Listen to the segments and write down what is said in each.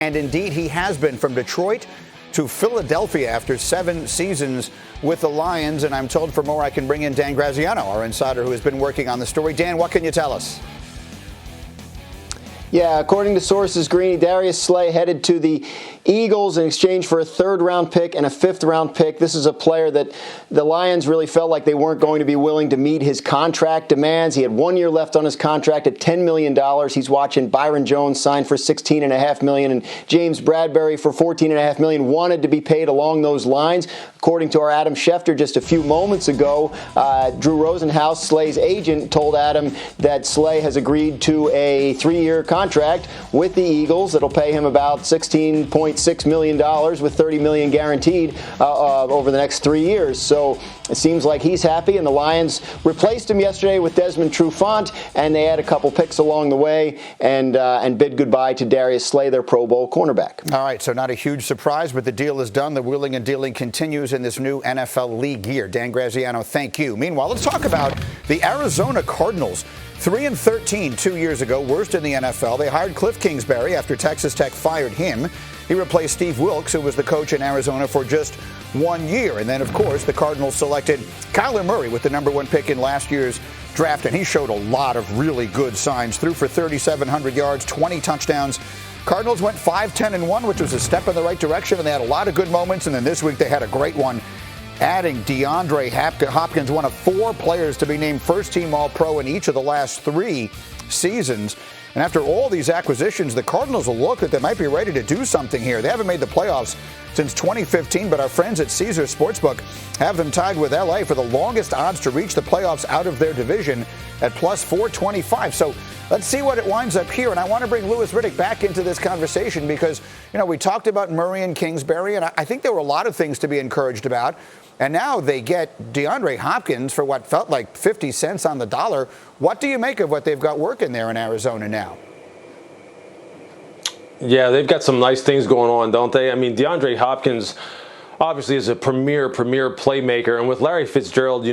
And indeed, he has been from Detroit to Philadelphia after 7 seasons with the Lions. And I'm told for more I can bring in Dan Graziano, our insider who has been working on the story. Dan, what can you tell us? Yeah, according to sources, Greeny, Darius Slay headed to the Eagles in exchange for a 3rd-round pick and a 5th-round pick. This is a player that the Lions really felt like they weren't going to be willing to meet his contract demands. He had 1 year left on his contract at $10 million. He's watching Byron Jones sign for $16.5 million, and James Bradbury for $14.5 million wanted to be paid along those lines. According to our Adam Schefter just a few moments ago, Drew Rosenhaus, Slay's agent, told Adam that Slay has agreed to a 3-year contract with the Eagles. It'll pay him about $16.6 million with $30 million guaranteed over the next 3 years. So it seems like he's happy, and the Lions replaced him yesterday with Desmond Trufant, and they had a couple picks along the way and bid goodbye to Darius Slay, their Pro Bowl cornerback. All right, so not a huge surprise, but the deal is done. The wheeling and dealing continues in this new NFL league year. Dan Graziano, thank you. Meanwhile, let's talk about the Arizona Cardinals. 3-13 2 years ago, worst in the NFL. They hired Cliff Kingsbury after Texas Tech fired him. He replaced Steve Wilkes, who was the coach in Arizona for just 1 year. And then, of course, the Cardinals selected Kyler Murray with the #1 pick in last year's draft, and he showed a lot of really good signs. Threw for 3,700 yards, 20 touchdowns. Cardinals went 5-10-1, which was a step in the right direction, and they had a lot of good moments. And then this week they had a great one, adding DeAndre Hopkins, one of 4 players to be named first-team All-Pro in each of the last 3 seasons. And after all these acquisitions, the Cardinals will look that they might be ready to do something here. They haven't made the playoffs since 2015, but our friends at Caesars Sportsbook have them tied with LA for the longest odds to reach the playoffs out of their division at plus 425. So let's see what it winds up here. And I want to bring Louis Riddick back into this conversation because, we talked about Murray and Kingsbury, and I think there were a lot of things to be encouraged about. And now they get DeAndre Hopkins for what felt like 50 cents on the dollar. What do you make of what they've got working there in Arizona now? Yeah, they've got some nice things going on, don't they? I mean, DeAndre Hopkins obviously is a premier playmaker. And with Larry Fitzgerald,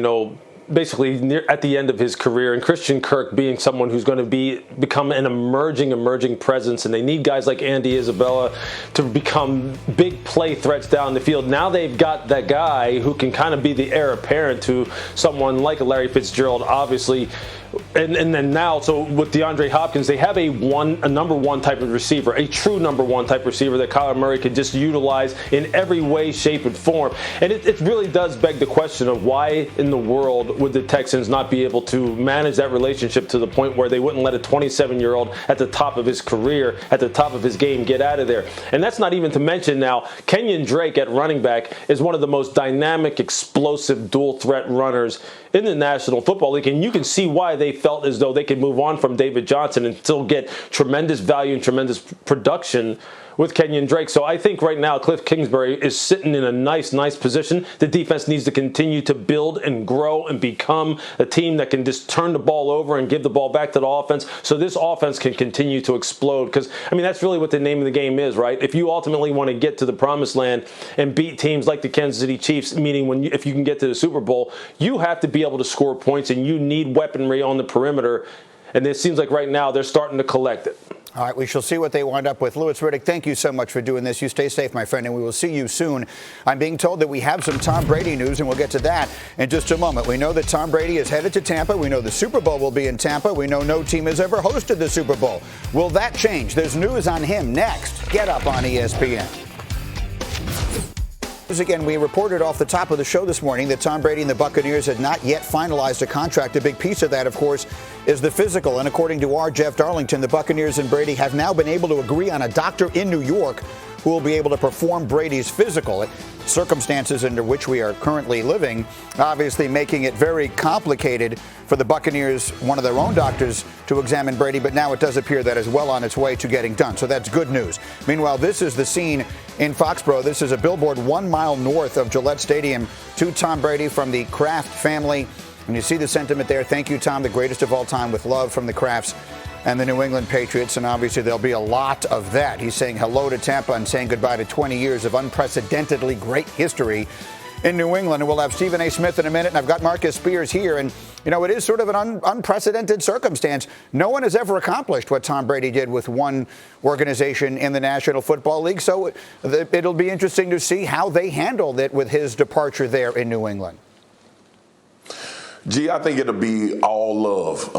basically at the end of his career, and Christian Kirk being someone who's going to become an emerging presence, and they need guys like Andy Isabella to become big play threats down the field. Now they've got that guy who can kind of be the heir apparent to someone like a Larry Fitzgerald, obviously. And then now, so with DeAndre Hopkins, they have a number 1 type of receiver, a true number 1 type receiver that Kyler Murray could just utilize in every way, shape, and form. And it really does beg the question of why in the world would the Texans not be able to manage that relationship to the point where they wouldn't let a 27-year-old at the top of his career, at the top of his game, get out of there. And that's not even to mention now, Kenyon Drake at running back is one of the most dynamic, explosive, dual-threat runners in the National Football League, and you can see why they felt as though they could move on from David Johnson and still get tremendous value and tremendous production with Kenyon Drake. So I think right now Cliff Kingsbury is sitting in a nice position. The defense needs to continue to build and grow and become a team that can just turn the ball over and give the ball back to the offense so this offense can continue to explode. Because, that's really what the name of the game is, right? If you ultimately want to get to the promised land and beat teams like the Kansas City Chiefs, meaning if you can get to the Super Bowl, you have to be able to score points, and you need weaponry on the perimeter. And it seems like right now they're starting to collect it. All right, we shall see what they wind up with. Louis Riddick, thank you so much for doing this. You stay safe, my friend, and we will see you soon. I'm being told that we have some Tom Brady news, and we'll get to that in just a moment. We know that Tom Brady is headed to Tampa. We know the Super Bowl will be in Tampa. We know no team has ever hosted the Super Bowl. Will that change? There's news on him next. Get up on ESPN. Again, we reported off the top of the show this morning that Tom Brady and the Buccaneers had not yet finalized a contract. A big piece of that, of course, is the physical. And according to our Jeff Darlington, the Buccaneers and Brady have now been able to agree on a doctor in New York who will be able to perform Brady's physical. Circumstances under which we are currently living, obviously making it very complicated for the Buccaneers, one of their own doctors, to examine Brady. But now it does appear that is well on its way to getting done. So that's good news. Meanwhile, this is the scene in Foxborough. This is a billboard 1 mile north of Gillette Stadium to Tom Brady from the Kraft family. And you see the sentiment there. Thank you, Tom, the greatest of all time, with love from the Krafts and the New England Patriots. And obviously there'll be a lot of that. He's saying hello to Tampa and saying goodbye to 20 years of unprecedentedly great history in New England. And we'll have Stephen A. Smith in a minute, and I've got Marcus Spears here. And, you know, it is sort of an unprecedented circumstance. No one has ever accomplished what Tom Brady did with one organization in the National Football League. So it'll be interesting to see how they handled it with his departure there in New England. Gee, I think it'll be all love.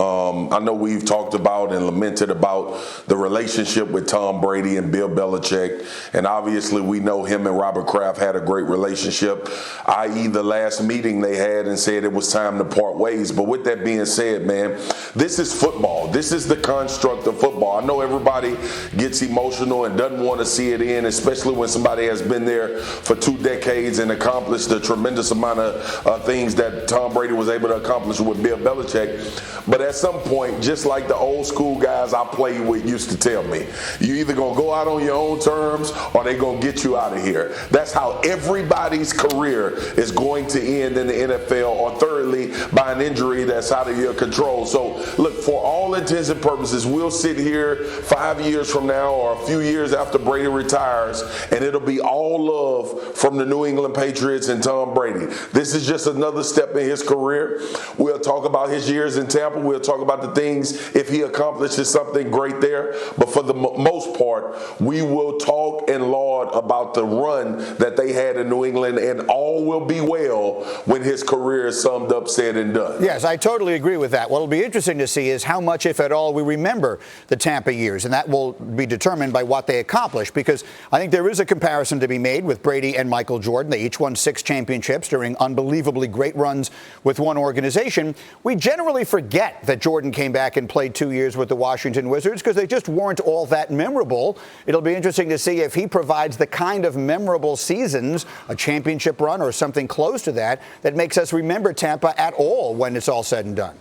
I know we've talked about and lamented about the relationship with Tom Brady and Bill Belichick, and obviously we know him and Robert Kraft had a great relationship, i.e. the last meeting they had and said it was time to part ways. But with that being said, man, this is football. This is the construct of football. I know everybody gets emotional and doesn't want to see it end, especially when somebody has been there for 2 decades and accomplished a tremendous amount of things that Tom Brady was able to accomplish with Bill Belichick. But at some point, just like the old school guys I played with used to tell me, you either gonna go out on your own terms or they gonna get you out of here. That's how everybody's career is going to end in the NFL, or thirdly, by an injury that's out of your control. So look, for all intents and purposes, we'll sit here 5 years from now or a few years after Brady retires, and it'll be all love from the New England Patriots and Tom Brady. This is just another step in his career. We'll talk about his years in Tampa. We'll talk about the things if he accomplishes something great there. But for the most part, we will talk and laud about the run that they had in New England, and all will be well when his career is summed up, said and done. Yes, I totally agree with that. What will be interesting to see is how much, if at all, we remember the Tampa years, and that will be determined by what they accomplished, because I think there is a comparison to be made with Brady and Michael Jordan. They each won 6 championships during unbelievably great runs with one organization. We generally forget that Jordan came back and played 2 years with the Washington Wizards because they just weren't all that memorable. It'll be interesting to see if he provides the kind of memorable seasons, a championship run or something close to that, that makes us remember Tampa at all when it's all said and done.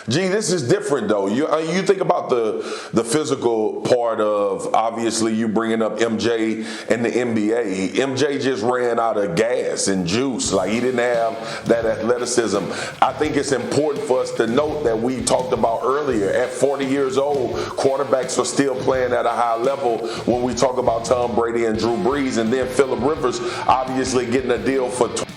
Gee, this is different, though. You think about the physical part of, obviously, you bringing up MJ and the NBA. MJ just ran out of gas and juice. Like, he didn't have that athleticism. I think it's important for us to note that we talked about earlier, at 40 years old, quarterbacks are still playing at a high level when we talk about Tom Brady and Drew Brees. And then Phillip Rivers obviously getting a deal for $20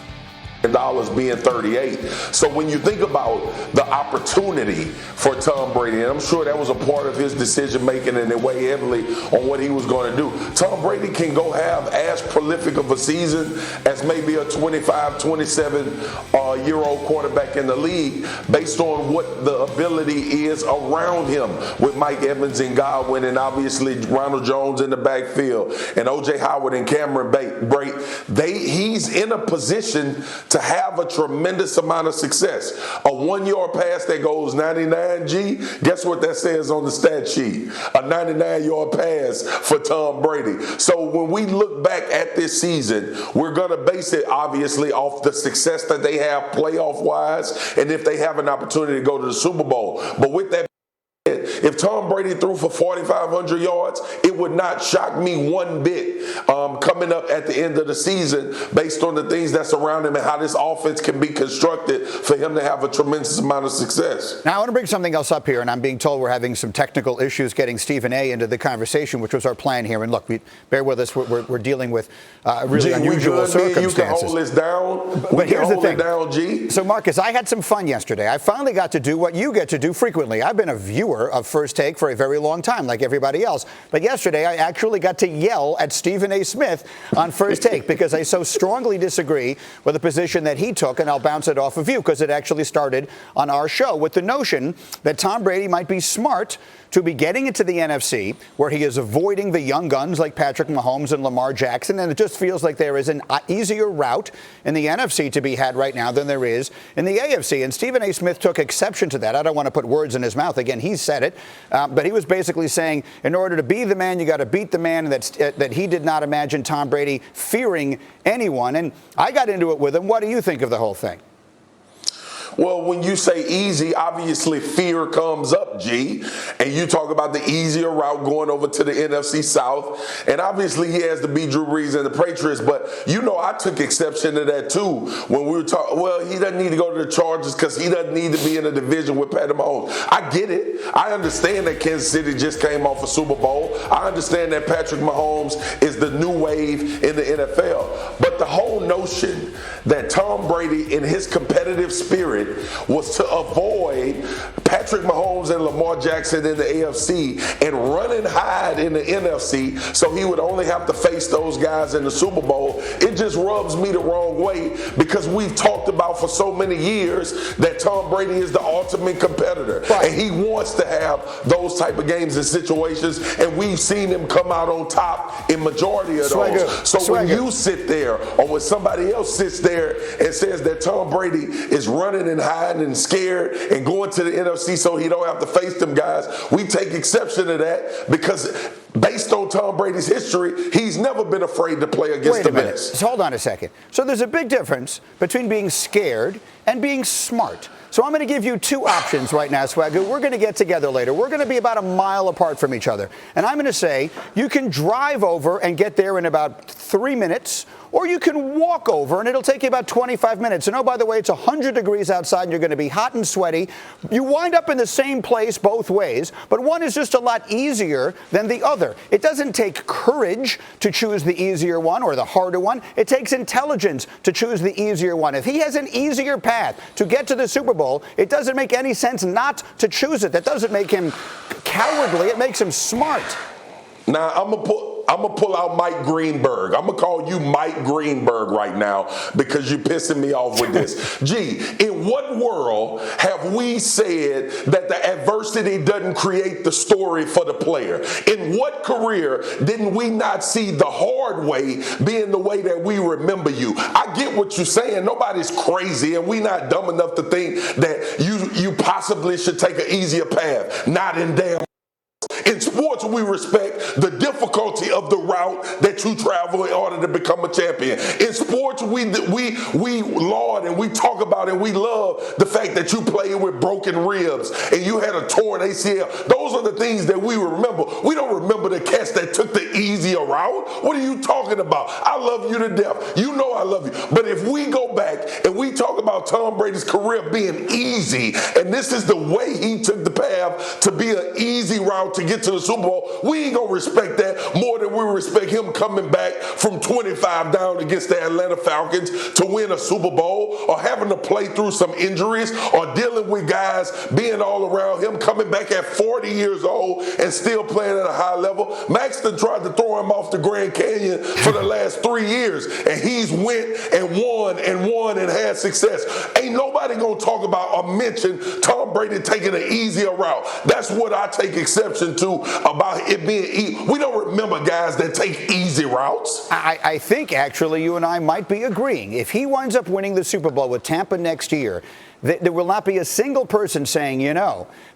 being 38. So when you think about the opportunity for Tom Brady, and I'm sure that was a part of his decision making and it weighed heavily on what he was going to do. Tom Brady can go have as prolific of a season as maybe a 25, 27-year-old quarterback in the league based on what the ability is around him with Mike Evans and Godwin and obviously Ronald Jones in the backfield and O.J. Howard and Cameron Brate. He's in a position to have a tremendous amount of success. A 1-yard pass that goes 99, G, guess what that says on the stat sheet? A 99-yard pass for Tom Brady. So when we look back at this season, we're going to base it obviously off the success that they have playoff-wise and if they have an opportunity to go to the Super Bowl. But with that, if Tom Brady threw for 4,500 yards, it would not shock me one bit coming up at the end of the season based on the things that surround him and how this offense can be constructed for him to have a tremendous amount of success. Now, I want to bring something else up here, and I'm being told we're having some technical issues getting Stephen A. into the conversation, which was our plan here. And look, bear with us. We're dealing with really unusual circumstances. You can hold this down. But here's the thing. Down, G. So, Marcus, I had some fun yesterday. I finally got to do what you get to do frequently. I've been a viewer of First Take for a very long time, like everybody else. But yesterday, I actually got to yell at Stephen A. Smith on First Take because I so strongly disagree with the position that he took, and I'll bounce it off of you because it actually started on our show with the notion that Tom Brady might be smart to be getting into the NFC, where he is avoiding the young guns like Patrick Mahomes and Lamar Jackson, and it just feels like there is an easier route in the NFC to be had right now than there is in the AFC. And Stephen A. Smith took exception to that. I don't want to put words in his mouth. Again, he said it, but he was basically saying in order to be the man, you got to beat the man, and that he did not imagine Tom Brady fearing anyone. And I got into it with him. What do you think of the whole thing? Well, when you say easy, obviously fear comes up, G. And you talk about the easier route going over to the NFC South. And obviously he has to beat Drew Brees and the Patriots. But, I took exception to that, too, when we were talking. Well, he doesn't need to go to the Chargers because he doesn't need to be in a division with Patrick Mahomes. I get it. I understand that Kansas City just came off a Super Bowl. I understand that Patrick Mahomes is the new wave in the NFL. But the whole notion that Tom Brady, in his competitive spirit, was to avoid Patrick Mahomes and Lamar Jackson in the AFC and run and hide in the NFC so he would only have to face those guys in the Super Bowl, it just rubs me the wrong way because we've talked about for so many years that Tom Brady is the ultimate competitor. Right. And he wants to have those type of games and situations, and we've seen him come out on top in majority of those. So when you sit there or when somebody else sits there and says that Tom Brady is running and hiding and scared and going to the NFC so he don't have to face them guys, we take exception to that because based on Tom Brady's history, he's never been afraid to play against the best. Hold on a second. So there's a big difference between being scared and being smart. So I'm going to give you two options right now, Swagoo. We're going to get together later. We're going to be about a mile apart from each other. And I'm going to say you can drive over and get there in about 3 minutes, or you can walk over and it'll take you about 25 minutes. And oh, by the way, it's 100 degrees outside and you're going to be hot and sweaty. You wind up in the same place both ways, but one is just a lot easier than the other. It doesn't take courage to choose the easier one or the harder one. It takes intelligence to choose the easier one. If he has an easier path to get to the Super Bowl, it doesn't make any sense not to choose it. That doesn't make him cowardly. It makes him smart. Now, I'm going to pull out Mike Greenberg. I'm going to call you Mike Greenberg right now because you're pissing me off with this. Gee, in what world have we said that the adversity doesn't create the story for the player? In what career didn't we not see the hard way being the way that we remember you? I get what you're saying. Nobody's crazy, and we're not dumb enough to think that you possibly should take an easier path. Not in damn. In sports, we respect the difficulty of the route that you travel in order to become a champion. In sports, we laud and we talk about and we love the fact that you played with broken ribs and you had a torn ACL. Those are the things that we remember. We don't remember the cats that took the easier route. What are you talking about? I love you to death. You know I love you. But if we go back and we talk about Tom Brady's career being easy, and this is the way he took the path to be an easy route to get to the Super Bowl, we ain't gonna respect that more than we respect him coming back from 25 down against the Atlanta Falcons to win a Super Bowl, or having to play through some injuries, or dealing with guys being all around him, coming back at 40 years old and still playing at a high level. Maxton tried to throw him off the Grand Canyon for the last 3 years, and he's went and won and had success. Ain't nobody gonna talk about or mention Tom Brady taking an easier route. That's what I take exception to about it being easy. We don't remember guys that take easy routes. I think actually you and I might be agreeing. If he winds up winning the Super Bowl with Tampa next year, there will not be a single person saying,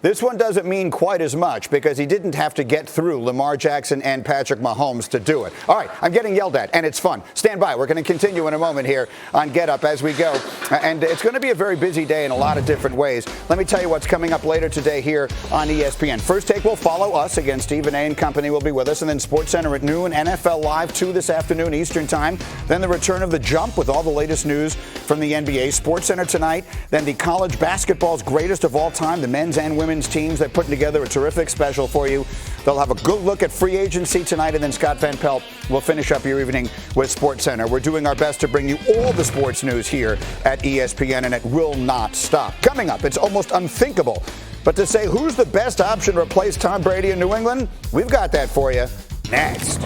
this one doesn't mean quite as much because he didn't have to get through Lamar Jackson and Patrick Mahomes to do it. All right, I'm getting yelled at, and it's fun. Stand by. We're going to continue in a moment here on Get Up as we go. And it's going to be a very busy day in a lot of different ways. Let me tell you what's coming up later today here on ESPN. First Take will follow us. Again, Stephen A. and company will be with us. And then SportsCenter at noon, NFL Live 2 this afternoon Eastern Time. Then the return of The Jump with all the latest news from the NBA. SportsCenter tonight. Then the college basketball's greatest of all time, the men's and women's teams. They're putting together a terrific special for you. They'll have a good look at free agency tonight, and then Scott Van Pelt will finish up your evening with SportsCenter. We're doing our best to bring you all the sports news here at ESPN, and it will not stop. Coming up, it's almost unthinkable, but to say who's the best option to replace Tom Brady in New England, we've got that for you next.